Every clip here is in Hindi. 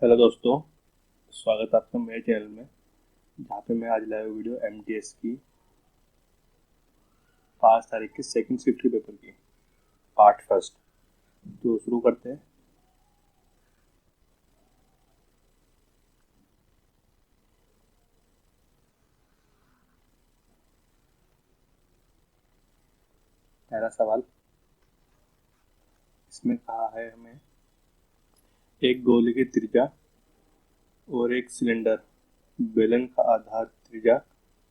हेलो दोस्तों, स्वागत है आपका मेरे चैनल में। जहाँ पे मैं आज लाया हूँ वीडियो एमटीएस की 5 तारीख की सेकंड शिफ्ट के पेपर की पार्ट फर्स्ट। तो शुरू करते हैं। पहला सवाल इसमें कहा है हमें एक गोले की त्रिज्या और एक सिलेंडर बेलन का आधार त्रिज्या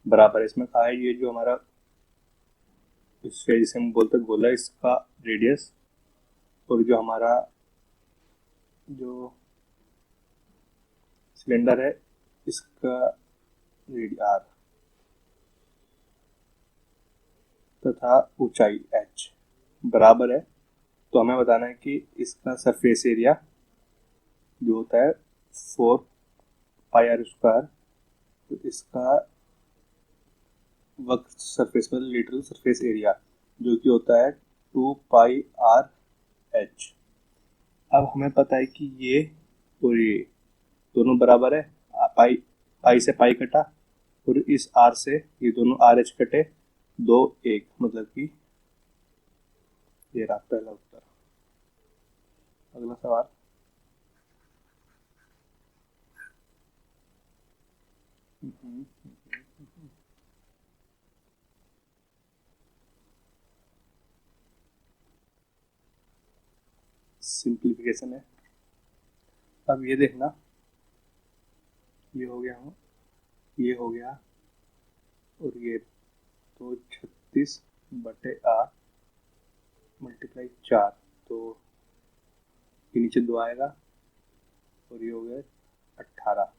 बराबर है। इसमें कहा है ये जो हमारा स्फीयर जिसे हम बोलते हैं गोला, इसका रेडियस और जो हमारा जो सिलेंडर है इसका आर तथा ऊंचाई h बराबर है। तो हमें बताना है कि इसका सरफेस एरिया जो होता है 4 पाई r स्क्वायर, तो इसका वक्र सरफेस मतलब लिटरल सरफेस एरिया जो कि होता है 2 पाई r h। अब हमें पता है कि ये और ये दोनों बराबर है। पाई पाई से पाई कटा और इस r से ये दोनों RH कटे, 2 1 मतलब कि ये रहा पहला उत्तर। अगला सवाल सिंप्लीफिकेशन है। अब ये देखना, ये हो गया हो, ये हो गया और ये तो 36/8 मल्टीप्लाई 4, तो ये नीचे 2 आएगा और ये हो गया 18।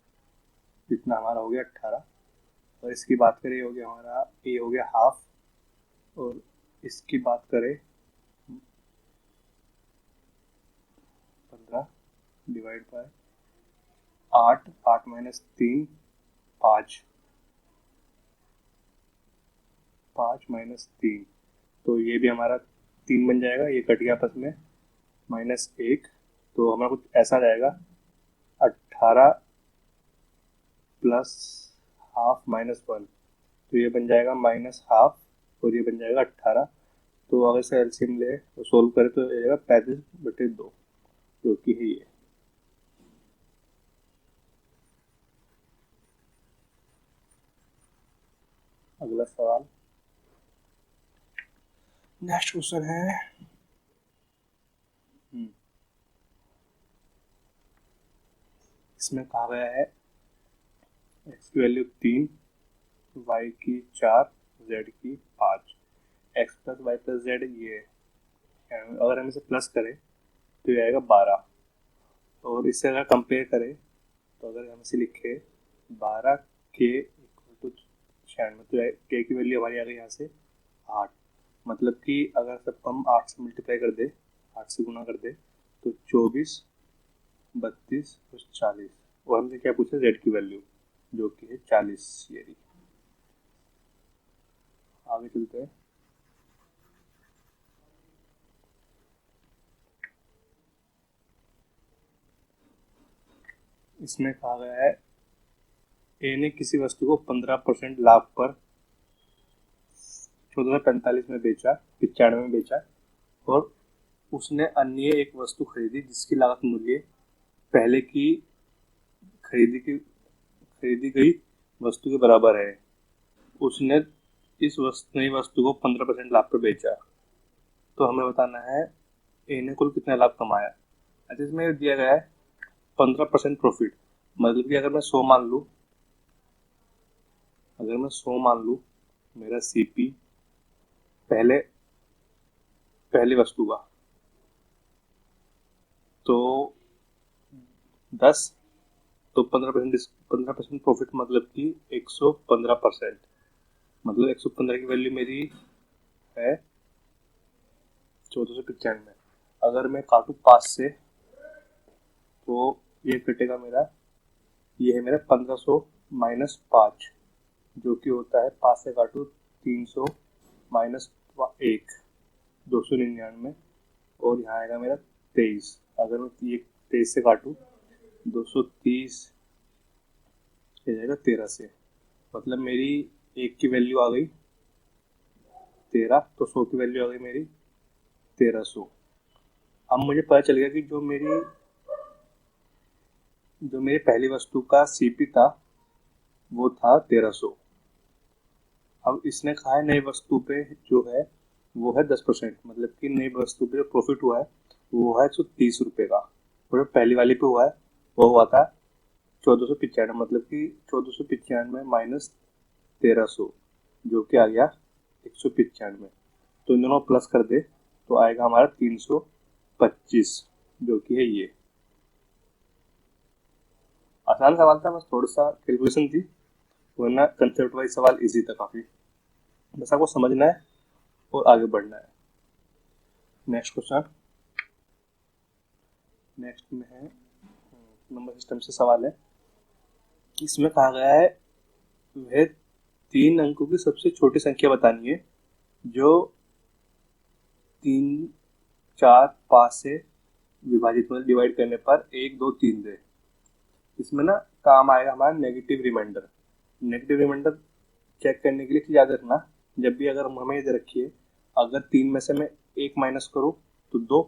जितना हमारा हो गया 18। और इसकी बात करें, ये हो गया हमारा, ये हो गया हाफ। और इसकी बात करें 15 डिवाइड बाय 8, 8 माइनस 3 5, 5 माइनस 3, तो ये भी हमारा 3 बन जाएगा। ये कट गया आपस में, -1, तो हमारा कुछ ऐसा जाएगा 18 प्लस हाफ -1, तो ये बन जाएगा -हाफ और ये बन जाएगा 18। तो अगर से एलसीएम ले और सोल्व करें तो ये जाएगा 35/2 जो कि है ये। अगला सवाल, नेक्स्ट क्वेश्चन है इसमें कहा गया है एक्स की वैल्यू 3, वाई की 4, जेड की 5, x plus y plus z ये है। अगर हम इसे प्लस करें तो ये आएगा 12। और इससे अगर कंपेयर करें तो अगर हम इसे लिखे 12 के इक्वल टू 96, तो के की वैल्यू हमारी आ गई यहाँ से 8। मतलब कि अगर सबको हम 8 से मल्टीप्लाई कर दे, 8 से गुना कर दे, तो 24, 32 और 40। और हमसे क्या पूछा, जेड की वैल्यू जो कि है 40। ये रही। आगे चलते हैं। इसमें कहा गया है ए ने किसी वस्तु को 15% लाभ पर 1445 में बेचा, 95 में बेचा, और उसने अन्य एक वस्तु खरीदी जिसकी लागत मूल्य पहले की खरीदी गई वस्तु के बराबर है। उसने इस नई वस्तु को 15% लाभ पर बेचा। तो हमें बताना है ए ने कुल कितना लाभ कमाया। अच्छा, इसमें दिया गया है 15% प्रॉफिट, मतलब कि अगर मैं 100 मान लूँ, मेरा सीपी पहले वस्तु का तो 10, तो 15% प्रॉफिट मतलब कि 115%, मतलब 115 की वैल्यू मेरी है 1495। अगर मैं काटू 5 से तो ये कटेगा मेरा, ये है मेरा 1500 माइनस 5, जो कि होता है 5 से काटू 300 माइनस 1, 299। और यहाँ आएगा मेरा 23। अगर मैं ये 23 से काटूँ 230 ये जाएगा 13 से, मतलब मेरी एक की वैल्यू आ गई 13, तो 100 की वैल्यू आ गई मेरी 1300। अब मुझे पता चल गया कि जो मेरी पहली वस्तु का सीपी था वो था 1300। अब इसने कहा है नई वस्तु पे जो है वो है 10%, मतलब कि नई वस्तु पे जो प्रॉफिट हुआ है वो है 130 रुपये का, और जो पहली वाली पे हुआ है वो हुआ था 1495, मतलब कि 1495 माइनस 1300 जो कि आ गया 195। तो इन दोनों प्लस कर दे तो आएगा हमारा 325 जो कि है ये। आसान सवाल था, बस थोड़ा सा कैलकुलेशन थी, वरना कंसेप्ट वाइज सवाल इजी था काफ़ी। बस आपको समझना है और आगे बढ़ना है। नेक्स्ट क्वेश्चन, नेक्स्ट में है नंबर सिस्टम से सवाल है। इसमें कहा गया है वह 3 अंकों की सबसे छोटी संख्या बतानी है जो 3, 4, 5 से विभाजित मतलब डिवाइड करने पर 1, 2, 3 दे। इसमें ना काम आएगा हमारा negative reminder. Negative reminder check करने के लिए याद रखना, जब भी अगर हमें ये रखिए अगर 3 में से मैं 1 माइनस करूँ तो 2,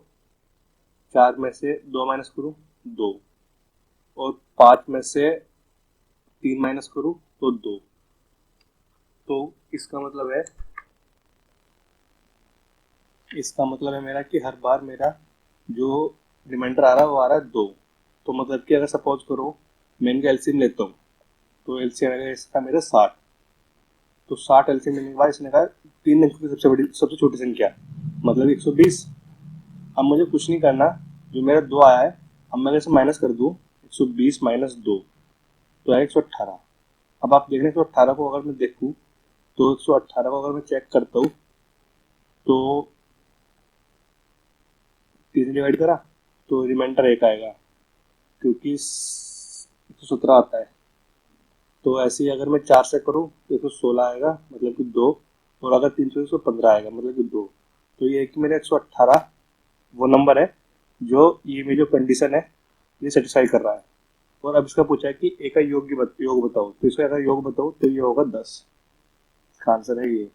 4 में से 2 माइनस करूँ 2, और 5 में से 3 माइनस करूँ तो 2। तो इसका मतलब है मेरा कि हर बार मेरा जो रिमाइंडर आ रहा है वो आ रहा है 2। तो मतलब कि अगर सपोज करो मैं इनका एलसीएम लेता हूँ तो एलसीएम आएगा इसका मेरा 60। तो 60 एलसीएम लेने के बाद इसने कहा 3 अंकों की सबसे छोटी संख्या मतलब 120। अब मुझे कुछ नहीं करना, जो मेरा 2 आया है अब मैं इसे माइनस कर दूँ 120 माइनस 2 तो आएगा 118। अब आप देख रहे हैं 118 को अगर मैं देखूँ तो 118 को अगर मैं चेक करता हूँ तो 3 से डिवाइड करा तो रिमाइंडर 1 आएगा क्योंकि 117 आता है। तो ऐसे ही अगर मैं 4 से करूँ तो 116 आएगा मतलब कि 2, और अगर 3 से 115 आएगा मतलब कि 2। तो ये है कि मेरा 118 वो नंबर है जो ये मेरी जो कंडीशन है ये सेटिस्फाई कर रहा है। और अब इसका पूछा है कि ए का योग बताओ, तो इसका अगर योग बताओ तो ये होगा 10। इसका आंसर है ये।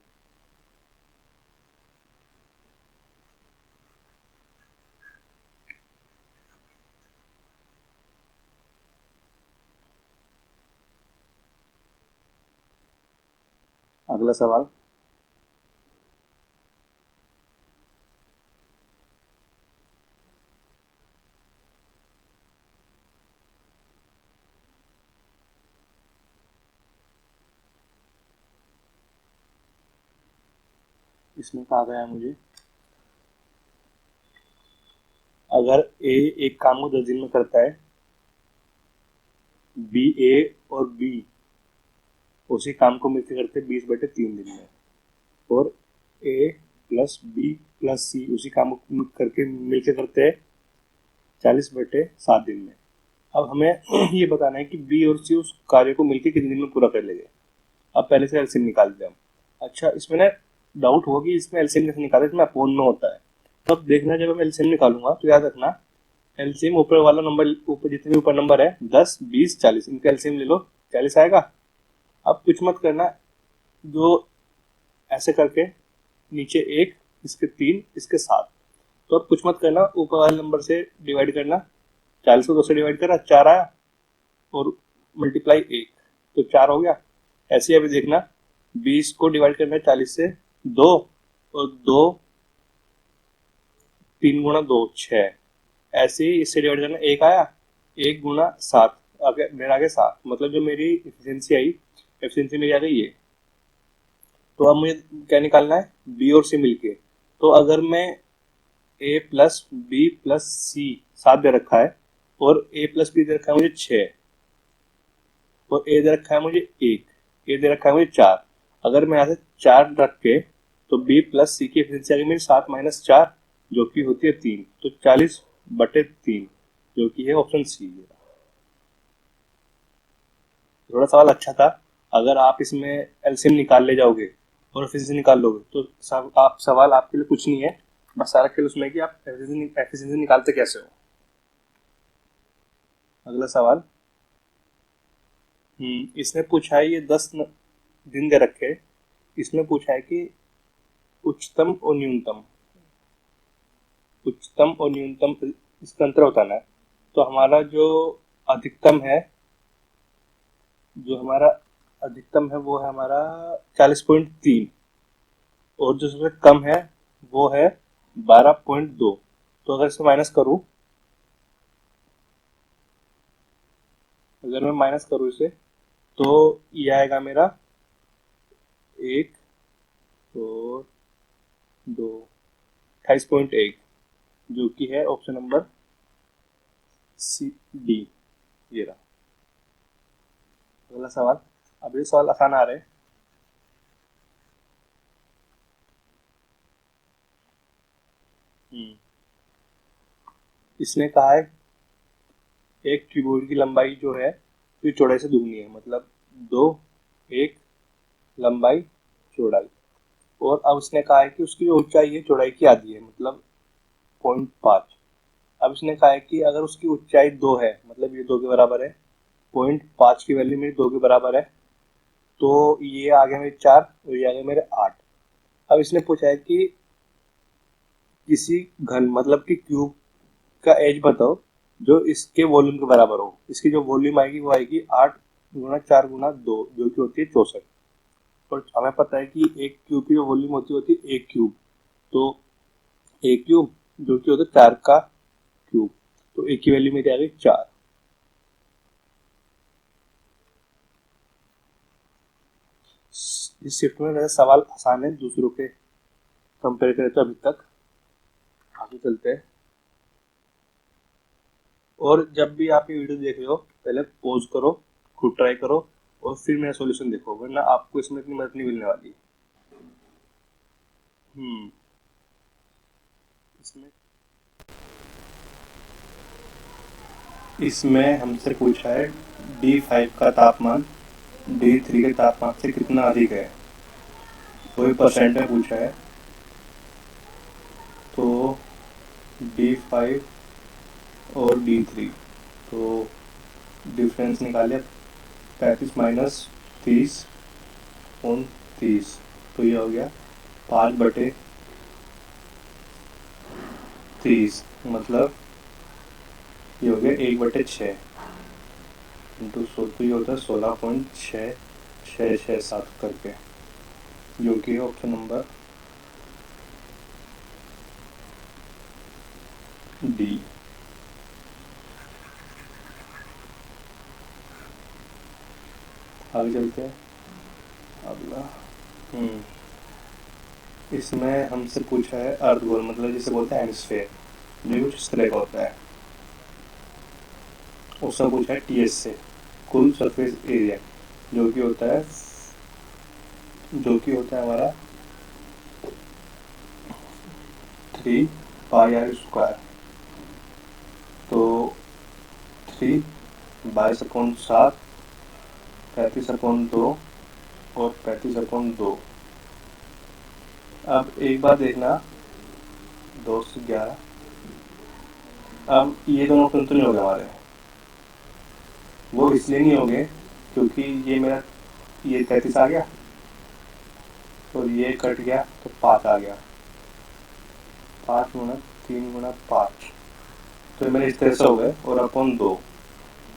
अगला सवाल, इसमें कहा गया है मुझे अगर ए एक काम को 10 दिन में करता है, बी ए और बी उसी काम को मिलकर करते 20/3 दिन में, और ए प्लस बी प्लस सी उसी काम को करके मिलकर करते हैं 40/7 दिन में। अब हमें ये बताना है कि बी और सी उस कार्य को मिलकर कितने दिन में पूरा कर लेंगे। अब पहले से एलसीएम निकाल दिया हम। अच्छा, इसमें ना डाउट होगा कि इसमें एलसीएम कैसे निकाले, इसमें अपोन में होता है। तब देखना जब मैं एलसीएम निकालूंगा तो याद रखना एलसीएम ऊपर वाला नंबर, ऊपर जितने भी ऊपर नंबर है 10, 20, 40 इनका एलसीएम ले लो 40 आएगा। अब कुछ मत करना, जो ऐसे करके नीचे 1 इसके 3 इसके 7, तो अब कुछ मत करना, ऊपर वाले नंबर से डिवाइड करना। 40 को 2 से डिवाइड करा 4 आया और मल्टीप्लाई 1 तो 4 हो गया। ऐसे ही अभी देखना 20 को डिवाइड करना है 40 से 2, और 2 3 गुणा 2 6, ऐसे ही इससे डिवाइड करना 1 आया, 1 गुणा 7 आगे मेरा आगे 7, मतलब जो मेरी एफिशिएंसी आई एफिशिएंसी मेरी आ गई ये। तो अब मुझे क्या निकालना है, बी और सी मिलके। तो अगर मैं ए प्लस बी प्लस सी 7 दे रखा है और ए प्लस बी दे रखा है मुझे 6, और ए दे रखा है मुझे 1, ए दे रखा है मुझे 4। अगर मैं यहाँ से 4 रख के तो बी प्लस सी की एफिशिएंसी आ गई मेरी 7 माइनस 4 जो कि होती है 3, तो 40/3 जो कि है ऑप्शन सी। थोड़ा सवाल अच्छा था, अगर आप इसमें एलसीएम निकाल ले जाओगे और एफिशिएंसी निकाल लोगे तो आप सवाल आपके लिए कुछ नहीं है, बस सारा खेल उसमें कि आप एफिशिएंसी निकालते कैसे हो। अगला सवाल। इसने पूछा है, ये 10 दिन दे रखे। इसमें पूछा है कि उच्चतम और न्यूनतम, उच्चतम और न्यूनतम इसका अंतर बताना है। तो हमारा जो अधिकतम है, जो हमारा अधिकतम है वो है हमारा 40.3, और जो सबसे कम है वो है 12.2। तो अगर इसे माइनस करूं, अगर मैं माइनस करूं इसे, तो ये आएगा मेरा 1 और 2, 28.1, जो कि है ऑप्शन नंबर सी डी। ये रहा अगला सवाल। अब ये सवाल आसान आ रहे हैं। इसने कहा है एक ट्यूबोइड की लंबाई जो है तो चौड़ाई से दुगनी है, मतलब 2, 1 लंबाई चौड़ाई। और अब इसने कहा है कि उसकी जो ऊंचाई है चौड़ाई की आधी है, मतलब 0.5। अब इसने कहा है कि अगर उसकी ऊंचाई 2 है, मतलब ये 2 के बराबर है, 0.5 की वैल्यू मेरी 2 के बराबर है, तो ये आ गया मेरे 4 और ये आ गया मेरे 8। अब इसने पूछा है कि किसी घन मतलब कि क्यूब का एज बताओ जो इसके वॉल्यूम के बराबर हो। इसकी जो वॉल्यूम आएगी वो आएगी 8 × 4 × 2, जो कि होती है 64। और हमें पता है कि एक क्यूब की जो वॉल्यूम होती है एक क्यूब। तो एक क्यूब जो कि होता है 4 का क्यूब, तो एक की वैल्यू मेरी आ गई 4। इस शिफ्ट में मेरे सवाल आसान है दूसरों के कंपेयर करें तो। अभी तक आगे चलते हैं। और जब भी आप ये वीडियो देख रहे हो पहले पॉज करो, खुद ट्राई करो और फिर मेरा सॉल्यूशन देखो, वरना आपको इसमें इतनी मदद नहीं मिलने वाली। इसमें इसमें हमसे पूछा है D5 का तापमान D3 के तापमान से कितना अधिक है, कोई परसेंट में पूछा है। तो D5 और D3, तो डिफरेंस निकाले 35 - 30 और 30, तो ये हो गया 5/30, मतलब ये हो गया 1/6 इंटू 100, तो ये होता है 16.6667 करके, जो कि है ऑप्शन नंबर डी। आगे चलते हैं अगला। इसमें हमसे पूछा है अर्धगोल, मतलब जिसे बोलते हैं हेमिस्फेयर, जो कुछ इस तरह का होता है। उसमें पूछा है टीएस से कुल सरफेस एरिया, जो कि होता है हमारा 3πr²। तो 3 22/7, 35/2 और 35/2। अब एक बार देखना, 2 से 11। अब ये दोनों तो नहीं हो गए हमारे, वो इसलिए नहीं हो गए क्योंकि ये मेरा ये 33 आ गया और ये कट गया तो 5 आ गया। 5 × 3 × 5, तो मेरे इस तरह से हो गए। और अपॉन 2,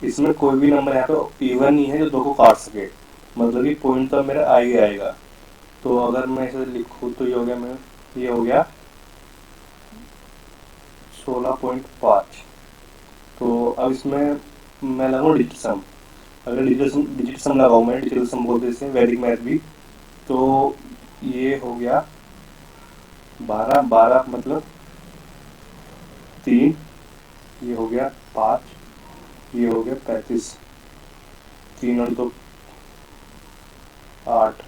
इसमें कोई भी नंबर यहाँ पे इवन नहीं है जो 2 को काट सके, मतलब कि पॉइंट तो मेरा आ ही आएगा। तो अगर मैं इसे लिखूँ तो ये हो गया ये हो गया 16.5। तो अब इसमें मैं लगाऊँ डिजिट सम। अगर डिजिट सम लगाऊँ, मैं डिजिटल सम बोलते हैं वैदिक मैथ भी, तो ये हो गया 12 मतलब 3, ये हो गया 5, ये हो गया 35, 3 और 2 8,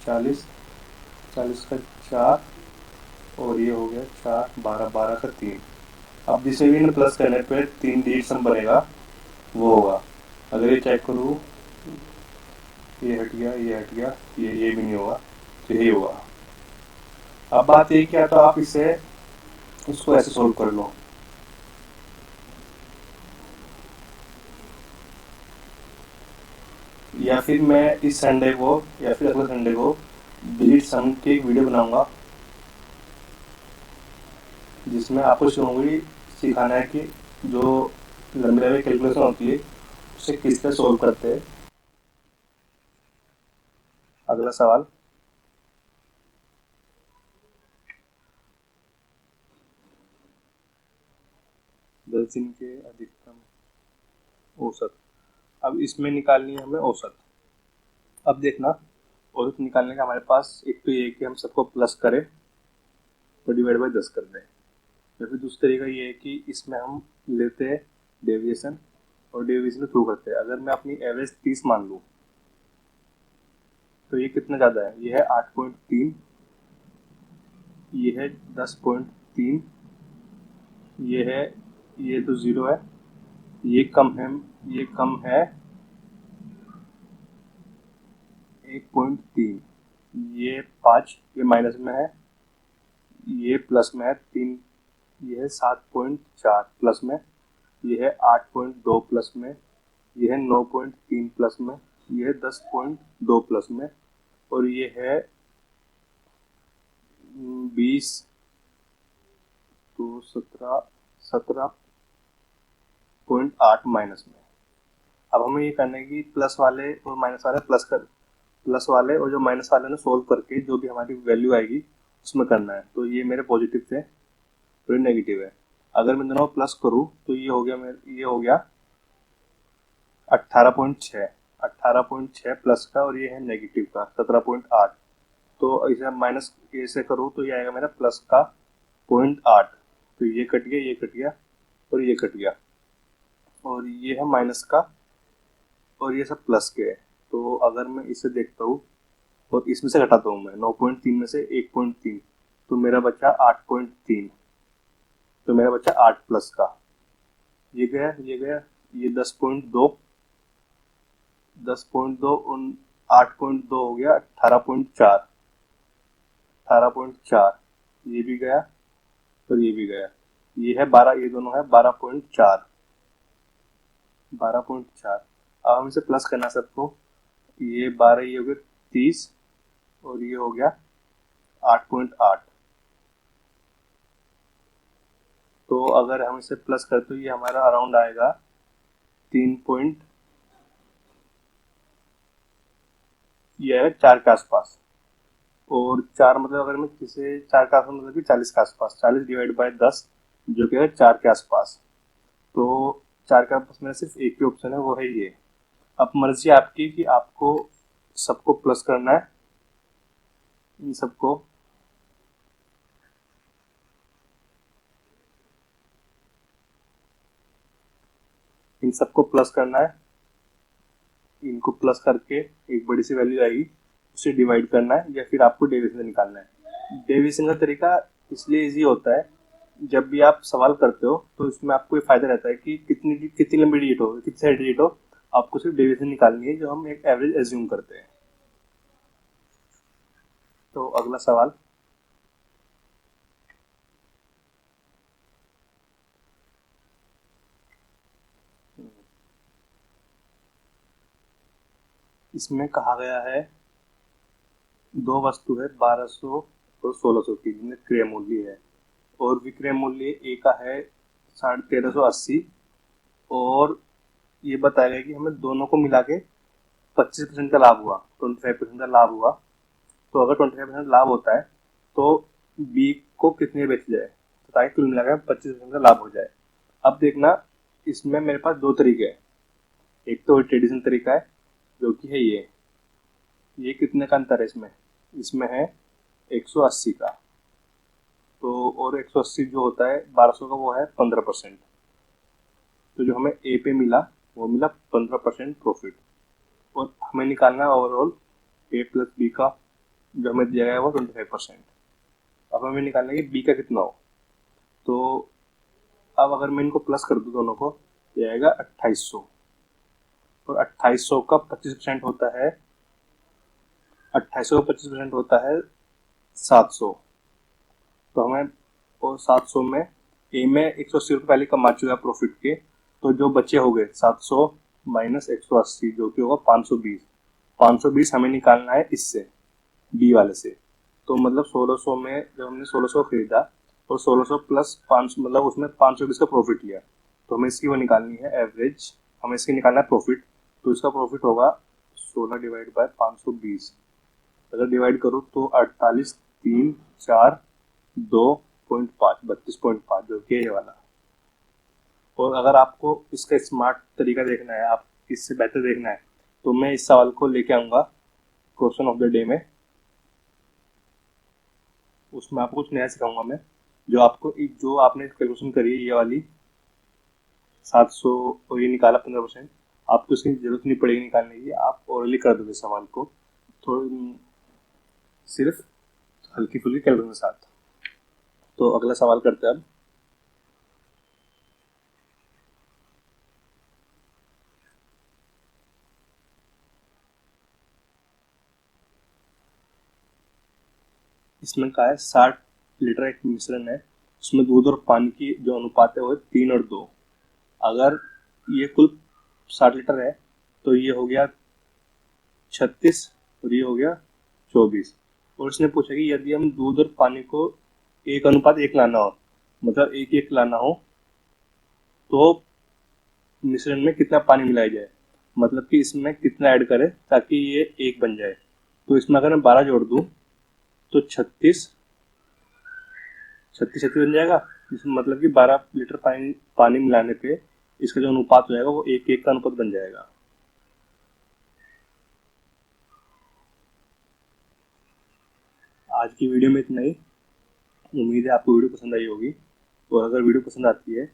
40, 40 का 4, और ये हो गया 4, 12, 12 का 3। अब जिसे भी प्लस करने पे 3 डिजिट सम बनेगा वो होगा। अगर ये चेक करूँ, ये हट गया, ये हट गया, ये भी नहीं होगा, तो यही होगा। अब बात ये क्या, तो आप इसको ऐसे सोल्व कर लो। या फिर मैं इस संडे को या फिर अगले संडे को डिलीट सम की एक वीडियो बनाऊंगा जिसमें आपको शुरू सिखाना है कि जो लंबी लंबी कैलकुलेशन होती है उसे किस तरह सोल्व करते हैं। अगला सवाल, दस दिन के अधिकतम औसत। अब इसमें निकालनी है हमें औसत। अब देखना, औसत निकालने का हमारे पास एक तो ये है कि हम सबको प्लस करें तो डिवाइड बाय 10 कर दें, या फिर दूसरा तरीका ये है कि इसमें हम लेते हैं डेविएशन और डेविएशन थ्रू करते हैं। अगर मैं अपनी एवरेज 30 मान लूँ तो ये कितना ज़्यादा है, ये है 8.3, ये है 10.3, ये तो 0 है, ये कम है 1.3, ये 5, ये माइनस में है, ये प्लस में है 3, ये है 7.4 प्लस में, ये है 8.2 प्लस में, ये है 9.3 प्लस में, ये है 10.2 प्लस में, और ये है 20 तो 17.8 माइनस में। अब हमें ये करना है कि प्लस वाले और माइनस वाले प्लस वाले और जो माइनस वाले ने सोल्व करके जो भी हमारी वैल्यू आएगी उसमें करना है। तो ये मेरे पॉजिटिव थे और ये नेगेटिव है। अगर मैं दोनों प्लस करूँ तो ये हो गया 18.6 प्लस का, और ये है नेगेटिव का 17.8। तो इसे माइनस से करूँ तो ये आएगा मेरा प्लस का 0.8। तो ये कट गया और ये कट गया, और ये है माइनस का और ये सब प्लस के है। तो अगर मैं इसे देखता हूँ और इसमें से घटाता हूँ मैं 9.3 में से 1.3, तो मेरा बचा 8.3, तो मेरा बचा 8 प्लस का, ये गया ये 10.2 और 8.2 हो गया 18.4, ये भी गया और ये भी गया, ये है 12, ये दोनों है 12.4। अब हम इसे प्लस करना सबको, ये 12, ये हो गया 30 और ये हो गया 8.8। तो अगर हम इसे प्लस करते तो ये हमारा अराउंड आएगा 4 के आसपास। और 4 मतलब अगर मैं इसे 4 के आसपास मतलब कि 40 के आसपास, 40 डिवाइड बाय 10 जो कि है 4 के आसपास। तो 4 के आसपास मेरा सिर्फ एक ही ऑप्शन है, वो है ये। अब मर्जी आपकी कि आपको सबको प्लस करना है, इन सबको प्लस करना है, इनको प्लस करके एक बड़ी सी वैल्यू आएगी उसे डिवाइड करना है, या फिर आपको डेविएशन निकालना है। डेविएशन का तरीका इसलिए इजी होता है, जब भी आप सवाल करते हो तो इसमें आपको ये फायदा रहता है कि कितनी लंबी डिजिट हो, कितनी सारी डिजिट हो, आपको सिर्फ डेविएशन निकालनी है जो हम एक एवरेज एज्यूम करते हैं। तो अगला सवाल, इसमें कहा गया है दो वस्तु है 1200 और 1600 की जिनमें क्रय मूल्य है, और विक्रय मूल्य ए का है 1380, और ये बताया गया कि हमें दोनों को मिला के 25% का लाभ हुआ, 25% का लाभ हुआ। तो अगर 25% लाभ होता है तो बी को कितने बेच जाए, तो ताकि कुल मिलाकर 25% का लाभ हो जाए। अब देखना, इसमें मेरे पास दो तरीके हैं। एक तो ट्रेडिशनल तरीका है जो कि है ये कितने का अंतर है इसमें है 180 का। तो और 180 जो होता है 1200 का वो है 15%। तो जो हमें ए पे मिला वो मिला 15% प्रॉफिट, और हमें निकालना है ओवरऑल ए प्लस बी का जो हमें दिया गया है वो 25%। अब हमें निकालना है कि बी का कितना हो। तो अब अगर मैं इनको प्लस कर दूं दोनों को, ये आएगा 2800, और 2800 का 25% होता है 700। तो हमें, और 700 में ए में 180 रुपये पहले कमा चुका प्रॉफिट के, तो जो बचे हो गए 700 माइनस 180 जो कि होगा 520। 520 हमें निकालना है इससे, बी वाले से। तो मतलब 1600 में जब हमने 1600 खरीदा और 1600 प्लस 500 मतलब उसमें 520 का प्रॉफिट लिया, तो हमें इसकी वो निकालनी है एवरेज, हमें इसकी निकालना है प्रॉफिट। तो इसका प्रॉफिट होगा 16 डिवाइड बाय 520। अगर डिवाइड करूँ तो 48 3 4 2.5 32.5 जो कि ये वाला। और अगर आपको इसका स्मार्ट तरीका देखना है, आप इससे बेहतर देखना है, तो मैं इस सवाल को लेके आऊँगा क्वेश्चन ऑफ द डे में। उसमें आपको कुछ नया सिखाऊंगा मैं, जो आपको जो आपने कैलकुलेशन करी है ये वाली 700 और ये निकाला 15%, आपको इसकी जरूरत नहीं पड़ेगी निकालने की, आप ओरली कर दोगे सवाल को थोड़ी सिर्फ हल्की फुल्की कैलकुलेशन के साथ। तो अगला सवाल करते हैं अब। इसमें कहा है 60 लीटर एक मिश्रण है, उसमें दूध और पानी की जो अनुपात है वो 3 और 2। अगर ये कुल 60 लीटर है तो ये हो गया 36 और ये हो गया 24। और इसने पूछा कि यदि हम दूध और पानी को 1:1 लाना हो, मतलब 1:1 लाना हो, तो मिश्रण में कितना पानी मिलाया जाए, मतलब कि इसमें कितना ऐड करें ताकि ये 1 बन जाए। तो इसमें अगर मैं 12 जोड़ दूं तो 36 36 36 बन जाएगा, जिसमें मतलब कि 12 लीटर पानी पानी मिलाने पे इसका जो अनुपात हो जाएगा वो 1:1 का अनुपात बन जाएगा। आज की वीडियो में इतना ही। उम्मीद है आपको वीडियो पसंद आई होगी, और अगर वीडियो पसंद आती है